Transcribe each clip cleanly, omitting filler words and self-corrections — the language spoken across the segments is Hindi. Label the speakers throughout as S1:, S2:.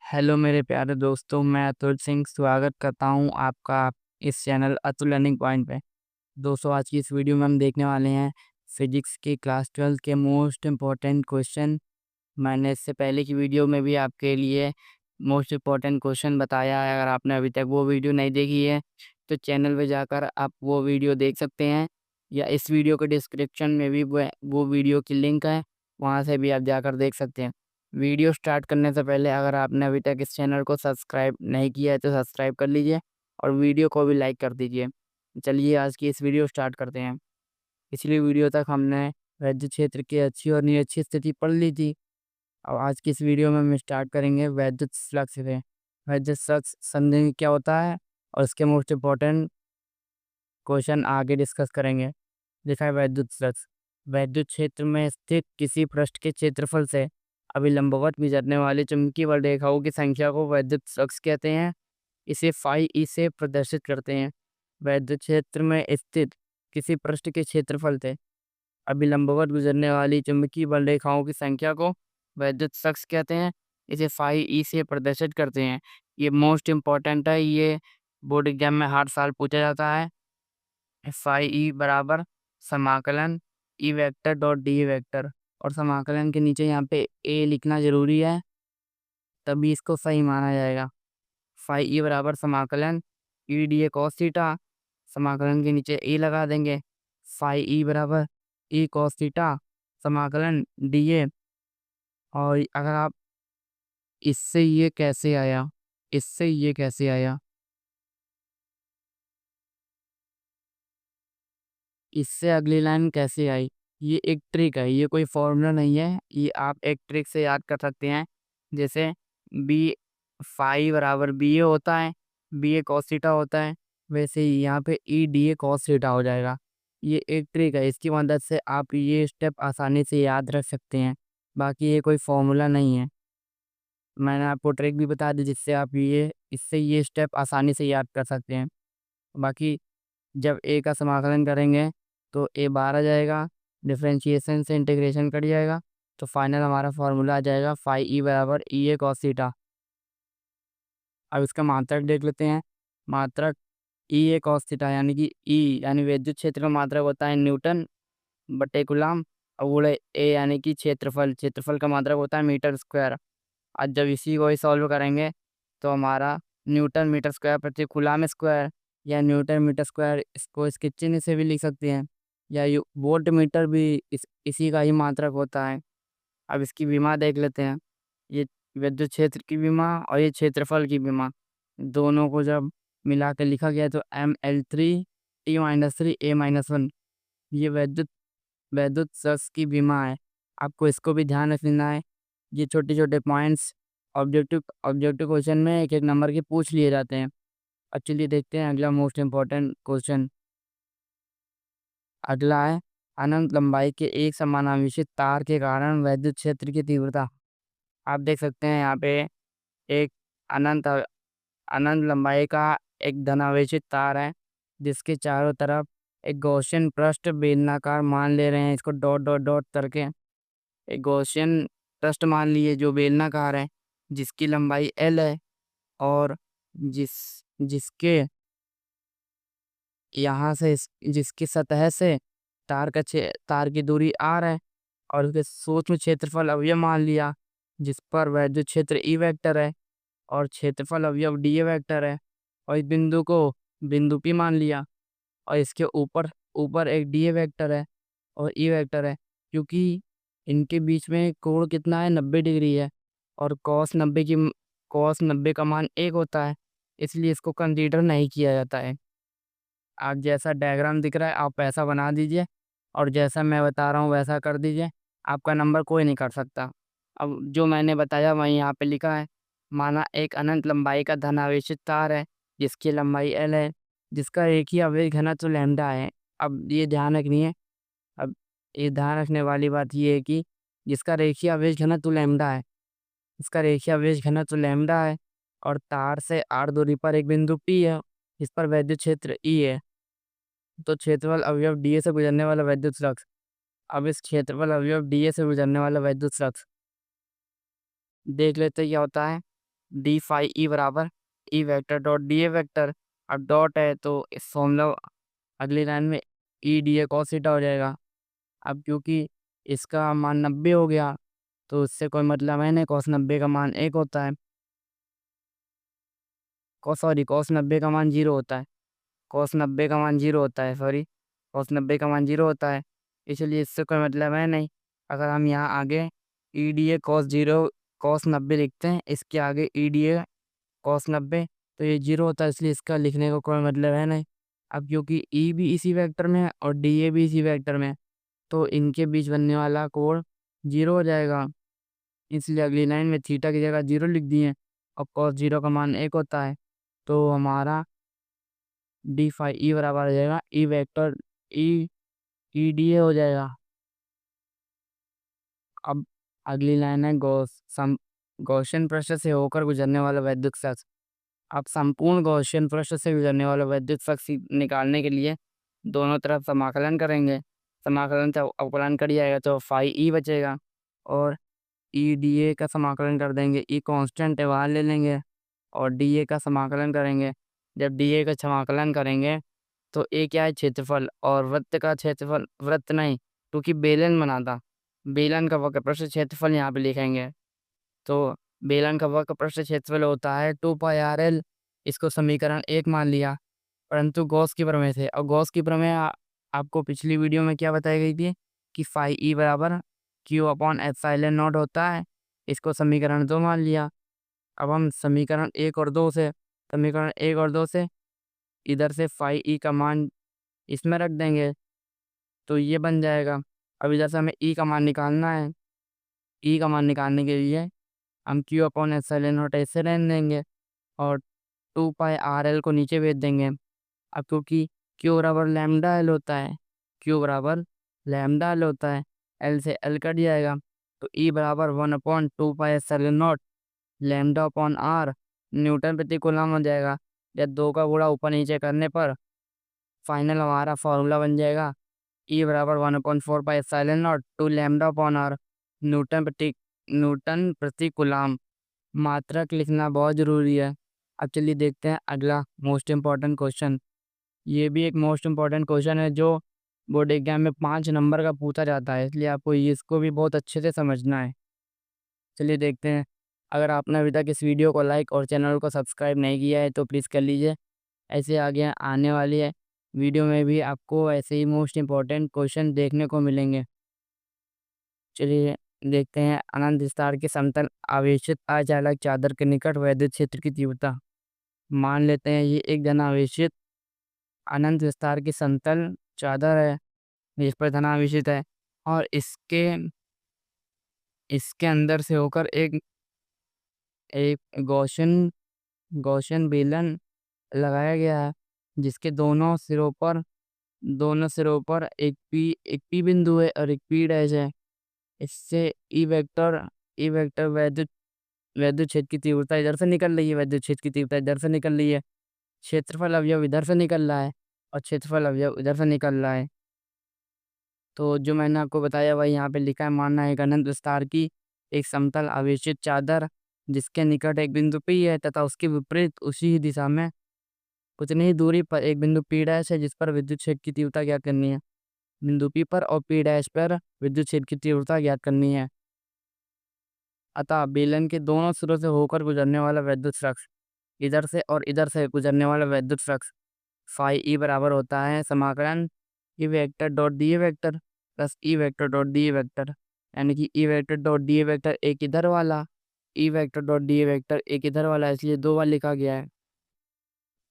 S1: हेलो मेरे प्यारे दोस्तों, मैं अतुल सिंह स्वागत करता हूं आपका इस चैनल अतुल लर्निंग पॉइंट पे। दोस्तों, आज की इस वीडियो में हम देखने वाले हैं फिजिक्स की क्लास 12 के मोस्ट इम्पॉर्टेंट क्वेश्चन। मैंने इससे पहले की वीडियो में भी आपके लिए मोस्ट इम्पॉर्टेंट क्वेश्चन बताया है। अगर आपने अभी तक वो वीडियो नहीं देखी है तो चैनल पे जाकर आप वो वीडियो देख सकते हैं, या इस वीडियो के डिस्क्रिप्शन में भी वो वीडियो की लिंक है, वहाँ से भी आप जाकर देख सकते हैं। वीडियो स्टार्ट करने से पहले अगर आपने अभी तक इस चैनल को सब्सक्राइब नहीं किया है तो सब्सक्राइब कर लीजिए और वीडियो को भी लाइक कर दीजिए। चलिए आज की इस वीडियो स्टार्ट करते हैं। पिछली वीडियो तक हमने वैद्युत क्षेत्र की अच्छी और निरक्षी स्थिति पढ़ ली थी। और आज की इस वीडियो में हम स्टार्ट करेंगे वैद्युत फ्लक्स से। वैद्युत फ्लक्स समझेंगे क्या होता है और इसके मोस्ट इम्पोर्टेंट क्वेश्चन आगे डिस्कस करेंगे। लिखा है वैद्युत फ्लक्स, वैद्युत क्षेत्र में स्थित किसी पृष्ठ के क्षेत्रफल से अभिलंबवत गुजरने वाली चुंबकीय बल रेखाओं की संख्या को वैद्युत फ्लक्स कहते हैं। इसे फाई ई से प्रदर्शित करते हैं। वैद्युत क्षेत्र में स्थित किसी पृष्ठ के क्षेत्रफल से अभिलंबवत गुजरने वाली चुंबकीय बल रेखाओं की संख्या को वैद्युत फ्लक्स कहते हैं। इसे फाई ई से प्रदर्शित करते हैं। ये मोस्ट इम्पॉर्टेंट है, ये बोर्ड एग्जाम में हर साल पूछा जाता है। फाई ई बराबर समाकलन E vector dot D vector, और समाकलन के नीचे यहाँ पे ए लिखना जरूरी है, तभी इसको सही माना जाएगा। फाई ई बराबर समाकलन E D A cos theta, समाकलन के नीचे ए लगा देंगे। फाई ई बराबर ई कॉस थीटा समाकलन डी ए। और अगर आप इससे ये कैसे आया, इससे ये कैसे आया, इससे अगली लाइन कैसे आई, ये एक ट्रिक है, ये कोई फॉर्मूला नहीं है, ये आप एक ट्रिक से याद कर सकते हैं। जैसे बी फाई बराबर बी ए होता है, बी ए कॉस थीटा होता है, वैसे ही यहाँ पे E D A cos theta हो जाएगा। ये एक ट्रिक है, इसकी मदद से आप ये स्टेप आसानी से याद रख सकते हैं। बाकी ये कोई फॉर्मूला नहीं है, मैंने आपको ट्रिक भी बता दी जिससे आप ये इससे ये स्टेप आसानी से याद कर सकते हैं। बाकी जब ए का समाकलन करेंगे तो ए बाहर आ जाएगा, डिफरेंशिएशन से इंटीग्रेशन कट जाएगा, तो फाइनल हमारा फार्मूला आ जाएगा फाई ई बराबर ई ए कॉस थीटा। अब इसका मात्रक देख लेते हैं। मात्रक ई ए कॉस थीटा यानी कि ई यानी विद्युत क्षेत्र का मात्रक होता है न्यूटन बटे कूलम, और गुणे ए यानी कि क्षेत्रफल, क्षेत्रफल का मात्रक होता है मीटर स्क्वायर। आज जब इसी को ही सॉल्व करेंगे तो हमारा न्यूटन मीटर स्क्वायर प्रति कूलम स्क्वायर, या न्यूटन मीटर स्क्वायर, इसको इसके चिन्ह से भी लिख सकते हैं, या वोल्ट मीटर भी इसी का ही मात्रक होता है। अब इसकी विमा देख लेते हैं। ये विद्युत क्षेत्र की विमा और ये क्षेत्रफल की विमा, दोनों को जब मिला के लिखा गया तो ml3 t-3 a-1, ये वैद्युत वैद्युत फ्लक्स की विमा है। आपको इसको भी ध्यान रखना है। ये छोटे छोटे पॉइंट्स ऑब्जेक्टिव ऑब्जेक्टिव क्वेश्चन में एक एक नंबर के पूछ लिए जाते हैं। अब चलिए देखते हैं अगला मोस्ट इम्पोर्टेंट क्वेश्चन। अगला है अनंत लंबाई के एक समानांतर तार के कारण वैद्युत क्षेत्र की तीव्रता। आप देख सकते हैं यहाँ पे एक अनंत अनंत लंबाई का एक धनावेशित तार है, जिसके चारों तरफ एक गॉसियन पृष्ठ बेलनाकार मान ले रहे हैं, इसको डॉट डॉट डॉट करके एक गॉसियन पृष्ठ मान लिए जो बेलनाकार है, जिसकी लंबाई एल है, और जिस जिसके यहाँ से जिसकी सतह से तार की दूरी आर है, और उसके सूक्ष्म क्षेत्रफल अवयव मान लिया, जिस पर वैद्युत क्षेत्र ई वेक्टर है और क्षेत्रफल अवयव डी ए वेक्टर है, और इस बिंदु को बिंदु पी मान लिया, और इसके ऊपर ऊपर एक डी ए वेक्टर है और ई वेक्टर है। क्योंकि इनके बीच में कोण कितना है, 90 डिग्री है, और कॉस 90 का मान 1 होता है, इसलिए इसको कंसीडर नहीं किया जाता है। आप जैसा डायग्राम दिख रहा है आप वैसा बना दीजिए, और जैसा मैं बता रहा हूँ वैसा कर दीजिए, आपका नंबर कोई नहीं कर सकता। अब जो मैंने बताया वही यहाँ पे लिखा है। माना एक अनंत लंबाई का धनावेशित तार है, जिसकी लंबाई एल है, जिसका रेखीय आवेश घनत्व लैम्डा है। अब ये ध्यान रखनी है। अब ये ध्यान रखने वाली बात ये है कि जिसका रेखीय आवेश घनत्व लैम्डा है, इसका रेखीय आवेश घनत्व लैम्डा है, और तार से आर दूरी पर एक बिंदु पी है, जिस पर वैद्युत क्षेत्र ई है, तो क्षेत्रफल अवयव डीए से गुजरने वाला वैद्युत फ्लक्स। अब इस क्षेत्रफल अवयव डीए से गुजरने वाला वैद्युत फ्लक्स देख लेते हैं क्या होता है। डी फाई ई बराबर E vector dot D A vector. अब डॉट है तो इस फॉर्मूला अगली लाइन में E D A cos theta हो जाएगा। अब क्योंकि इसका मान 90 हो गया तो इससे कोई मतलब है नहीं, कॉस 90 का मान 1 होता है। कॉस 90 का मान 0 होता है। कॉस 90 का मान 0 होता है, सॉरी, कॉस 90 का मान 0 होता है, इसलिए इससे कोई मतलब है नहीं। अगर हम यहाँ आगे ई डी ए कॉस 90 लिखते हैं, इसके आगे ई डी ए कॉस 90, तो ये 0 होता है, इसलिए इसका लिखने का कोई मतलब है नहीं। अब क्योंकि ई भी इसी वेक्टर में है और डी ए भी इसी वेक्टर में है, तो इनके बीच बनने वाला कोण 0 हो जाएगा, इसलिए अगली लाइन में थीटा की जगह 0 लिख दिए और कॉस 0 का मान 1 होता है। तो हमारा डी फाई ई बराबर हो जाएगा E vector E E D A हो जाएगा। अब अगली लाइन है गॉसियन पृष्ठ से होकर गुजरने वाला वैद्युत फ्लक्स। अब संपूर्ण गॉसियन पृष्ठ से गुजरने वाला वैद्युत फ्लक्स निकालने के लिए दोनों तरफ समाकलन करेंगे। समाकलन से अवकलन कर जाएगा तो फाई ई बचेगा, और ई डी ए का समाकलन कर देंगे, ई कांस्टेंट है वहाँ ले लेंगे और डी ए का समाकलन करेंगे। जब डी ए का समाकलन करेंगे तो ए क्या है, क्षेत्रफल, और वृत्त का क्षेत्रफल, वृत्त नहीं क्योंकि बेलन बना था, बेलन का वक्र पृष्ठ क्षेत्रफल यहाँ पे लिखेंगे। तो बेलन का वक्र पृष्ठ क्षेत्रफल होता है 2πr l। इसको समीकरण 1 मान लिया, परंतु गॉस की प्रमेय थे, और गॉस की प्रमेय आपको पिछली वीडियो में क्या बताई गई थी कि फाई ई बराबर क्यू अपॉन एप्सिलॉन नॉट होता है। इसको समीकरण 2 मान लिया। अब हम समीकरण एक और दो से इधर से फाई ई का मान इसमें रख देंगे तो ये बन जाएगा। अब इधर से हमें ई का मान निकालना है, ई का मान निकालने के लिए हम क्यू अपॉन एप्सिलॉन नॉट ऐसे रहने देंगे और 2πr l को नीचे भेज देंगे। अब क्योंकि क्यू बराबर लैम्डा एल होता है, क्यू बराबर लैम्डा एल होता है, एल से एल कट जाएगा, तो ई बराबर 1/2π/0 लैम्डा अपॉन आर न्यूटन प्रति कूलम हो जाएगा। या दो का गुणा ऊपर नीचे करने पर फाइनल हमारा फॉर्मूला बन जाएगा ई बराबर 1/4π/0 two lambda upon R newton प्रति कूलम। मात्रक लिखना बहुत ज़रूरी है। अब चलिए देखते हैं अगला मोस्ट इम्पॉर्टेंट क्वेश्चन। ये भी एक मोस्ट इम्पॉर्टेंट क्वेश्चन है जो बोर्ड एग्जाम में 5 नंबर का पूछा जाता है, इसलिए आपको इसको भी बहुत अच्छे से समझना है। चलिए देखते हैं। अगर आपने अभी तक इस वीडियो को लाइक और चैनल को सब्सक्राइब नहीं किया है तो प्लीज़ कर लीजिए। ऐसे आगे आने वाली है वीडियो में भी आपको ऐसे ही मोस्ट इम्पॉर्टेंट क्वेश्चन देखने को मिलेंगे। चलिए देखते हैं। अनंत विस्तार के समतल आवेशित अचालक चादर के निकट वैद्युत क्षेत्र की तीव्रता। मान लेते हैं ये एक धन आवेशित अनंत विस्तार की समतल चादर है जिस पर धन आवेशित है, और इसके इसके अंदर से होकर एक एक गॉसियन बेलन लगाया गया है जिसके दोनों सिरों पर एक पी बिंदु है और एक पी डैश है। इससे ई वेक्टर वैद्युत क्षेत्र की तीव्रता इधर से निकल रही है, वैद्युत क्षेत्र की तीव्रता इधर से निकल रही है, क्षेत्रफल अवयव इधर से निकल रहा है और क्षेत्रफल अवयव इधर से निकल रहा है। तो जो मैंने आपको बताया वही यहाँ पे लिखा है। मानना है एक अनंत विस्तार की एक समतल आवेशित चादर जिसके निकट एक बिंदु पी है तथा उसके विपरीत उसी ही दिशा में उतनी ही दूरी पर एक बिंदु पी डैश है जिस पर विद्युत क्षेत्र की तीव्रता ज्ञात करनी है। बिंदु पी पर और पी डैश पर विद्युत क्षेत्र की तीव्रता ज्ञात करनी है। अतः बेलन के दोनों सिरों से होकर गुजरने वाला वैद्युत फ्लक्स, इधर से और इधर से गुजरने वाला वैद्युत फ्लक्स फाई ई बराबर होता है समाकलन E vector dot D A vector plus E vector dot D A vector, यानी कि E vector dot D A vector एक इधर वाला, E vector dot D A vector एक इधर वाला, इसलिए 2 बार लिखा गया है।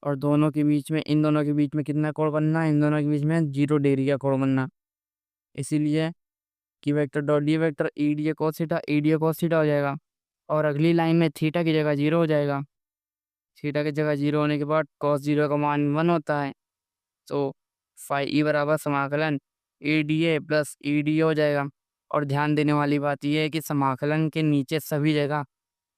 S1: और इन दोनों के बीच में कितना कोण बनना है, इन दोनों के बीच में 0 डिग्री का कोण बनना, इसीलिए कि vector dot D vector E D A cos theta हो जाएगा। और अगली लाइन में थीटा की जगह 0 हो जाएगा। थीटा की जगह 0 होने के बाद cos 0 का मान 1 होता है, तो फाई ई बराबर समाकलन E D A plus E D हो जाएगा। और ध्यान देने वाली बात यह है कि समाकलन के नीचे सभी जगह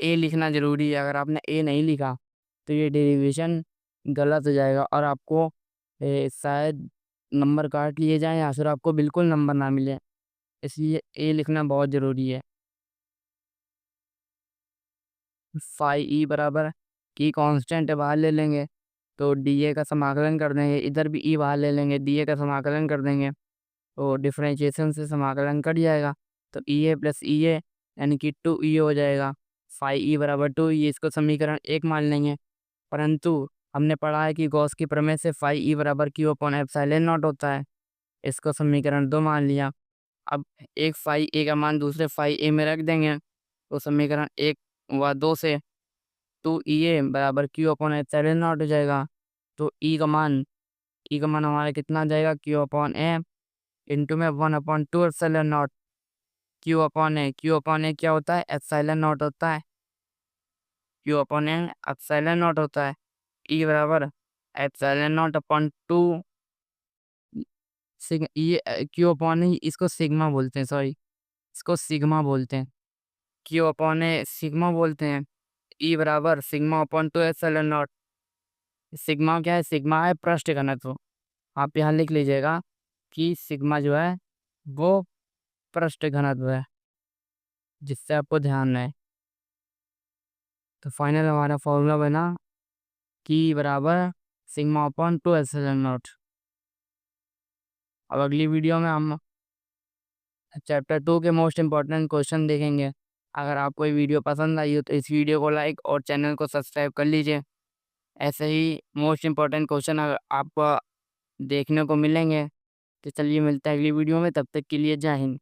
S1: ए लिखना ज़रूरी है। अगर आपने ए नहीं लिखा तो ये डेरिवेशन गलत हो जाएगा और आपको शायद नंबर काट लिए जाएँ या फिर आपको बिल्कुल नंबर ना मिले, इसलिए ए लिखना बहुत ज़रूरी है। फाई ई बराबर की कांस्टेंट है बाहर ले लेंगे, तो डी ए का समाकलन कर देंगे, इधर भी ई बाहर ले लेंगे, डी ए का समाकलन कर देंगे, तो डिफरेंशिएशन से समाकलन कट जाएगा, तो ई ए प्लस ई ए यानी कि 2 ई हो जाएगा। फाई ई बराबर 2 ई, इसको समीकरण 1 मान लेंगे। परंतु हमने पढ़ा है कि गॉस की प्रमेय से फाई ई बराबर क्यू अपॉन एप्सिलॉन नॉट होता है, इसको समीकरण 2 मान लिया। अब एक फाई ए का मान दूसरे फाई ए में रख देंगे, तो समीकरण 1 व 2 से 2 ई ए बराबर क्यू अपॉन एप्सिलॉन नॉट हो जाएगा। तो ई का मान हमारा कितना आ जाएगा, क्यू अपॉन ए इंटू में 1/2 एप्सिलॉन नॉट क्यू अपॉन ए क्या होता है, एप्सिलॉन नॉट होता है, Q upon A epsilon not होता है। ई बराबर एप्सिलॉन नॉट अपॉन 2 ये क्यू अपॉन ए, इसको सिग्मा बोलते हैं, सॉरी इसको सिग्मा बोलते हैं, क्यू अपॉन ए सिग्मा बोलते हैं। ई बराबर sigma upon 2 epsilon not. Sigma क्या है, सिग्मा है पृष्ठ घनत्व। आप यहाँ लिख लीजिएगा कि सिग्मा जो है वो पृष्ठ घनत्व है, जिससे आपको ध्यान रहे। तो फाइनल हमारा फॉर्मूला बना कि बराबर सिग्मा अपॉन 2 एप्सिलॉन नॉट। अब अगली वीडियो में हम चैप्टर 2 के मोस्ट इम्पॉर्टेंट क्वेश्चन देखेंगे। अगर आपको ये वीडियो पसंद आई हो तो इस वीडियो को लाइक और चैनल को सब्सक्राइब कर लीजिए। ऐसे ही मोस्ट इम्पॉर्टेंट क्वेश्चन अगर आपको देखने को मिलेंगे। तो चलिए मिलते हैं अगली वीडियो में, तब तक के लिए जय हिंद।